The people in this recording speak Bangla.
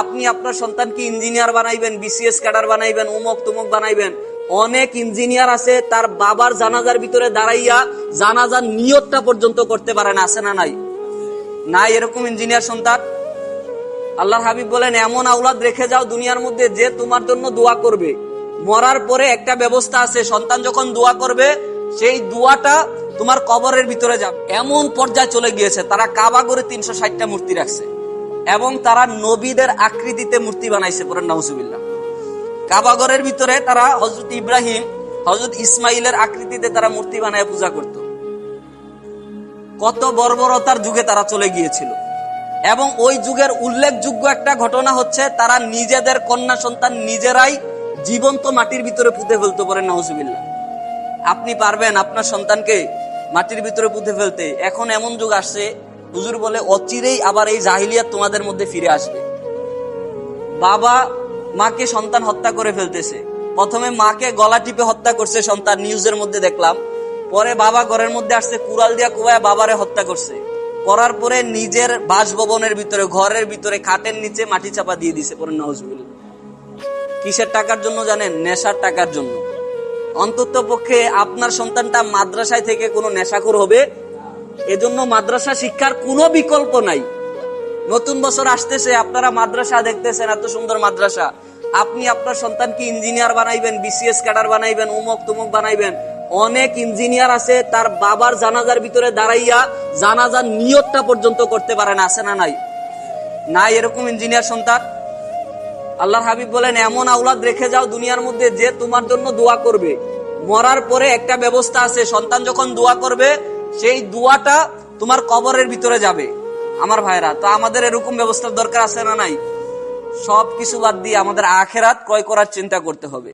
আপনি আপনার সন্তানকে ইঞ্জিনিয়ার বানাইবেন, বিসিএস ক্যাডার বানাইবেন, উমক তুমক বানাইবেন। অনেক ইঞ্জিনিয়ার আছে তার বাবার জানাজার ভিতরে দাঁড়াইয়া জানাজার নিয়তটা পর্যন্ত করতে পারে না, আছে না নাই? নাই এরকম ইঞ্জিনিয়ার সন্তান? আল্লাহর হাবিব বলেন, এমন আওলাদ রেখে যাও দুনিয়ার মধ্যে যে তোমার জন্য দোয়া করবে। মরার পরে একটা ব্যবস্থা আছে, সন্তান যখন দোয়া করবে সেই দোয়াটা তোমার কবরের ভিতরে যাবে। এমন পর্যায়ে চলে গিয়েছে, তারা কাবা করে 360টা মূর্তি রাখছে এবং তারা নবীদের আকৃতিতে মূর্তি বানাইছে। পড়েন নাউজুবিল্লাহ। কাবাগরের ভিতরে তারা হযরত ইব্রাহিম, হযরত ইসমাইলের আকৃতিতে তারা মূর্তি বানায় পূজা করত। কত বর্বরতার যুগে তারা চলে গিয়েছিল। এবং ওই যুগের উল্লেখযোগ্য একটা ঘটনা হচ্ছে, তারা নিজেদের কন্যা সন্তান নিজেরাই জীবন্ত মাটির ভিতরে পুঁতে ফেলতে পারেন। নাউজুবিল্লাহ। আপনি পারবেন আপনার সন্তানকে মাটির ভিতরে পুঁতে ফেলতে? এখন এমন যুগ আসছে, হুজুর বলে অচিরেই আবার এই জাহিলিয়াত তোমাদের মধ্যে ফিরে আসবে। বাবা মাকে সন্তান হত্যা করে ফেলতেছে। প্রথমে মাকে গলা টিপে হত্যা করছে সন্তান, নিউজের মধ্যে দেখলাম। পরে বাবা ঘরের মধ্যে আসছে, কুড়াল দিয়া কুবায় বাবারে হত্যা করছে। করার পরে নিজের বাসভবনের ভিতরে, ঘরের ভিতরে খাটের নিচে মাটি চাপা দিয়ে দিছে। পরে নাউজুবিল্লাহ। কিসের টাকার জন্য জানেন? নেশার টাকার জন্য। অন্তত পক্ষে আপনার সন্তানটা মাদ্রাসায় থেকে কোনো নেশাখোর হবে, এজন্য মাদ্রাসা শিক্ষার কোনো বিকল্প নাই। নতুন বছর আসতেছে, আপনারা মাদ্রাসা দেখতেছেন, এত সুন্দর মাদ্রাসা। আপনি আপনার সন্তানকে ইঞ্জিনিয়ার বানাইবেন, বিসিএস ক্যাডার বানাইবেন, উমক তুমক বানাইবেন। অনেক ইঞ্জিনিয়ার আছে তার বাবার জানাজার ভিতরে দাঁড়াইয়া জানাজার নিয়তটা পর্যন্ত করতে পারে না, আছে না নাই? নাই এরকম ইঞ্জিনিয়ার সন্তান? আল্লাহর হাবিব বলেন, এমন আওলাদ রেখে যাও দুনিয়ার মধ্যে যে তোমার জন্য দোয়া করবে। মরার পরে একটা ব্যবস্থা আছে, সন্তান যখন দোয়া করবে সেই দোয়াটা তোমার কবরের ভিতরে যাবে। আমার ভাইরা, তো আমাদের এরকম ব্যবস্থার দরকার আছে না নাই? সবকিছু বাদ দিয়ে আমাদের আখিরাত ক্রয় করার চিন্তা করতে হবে।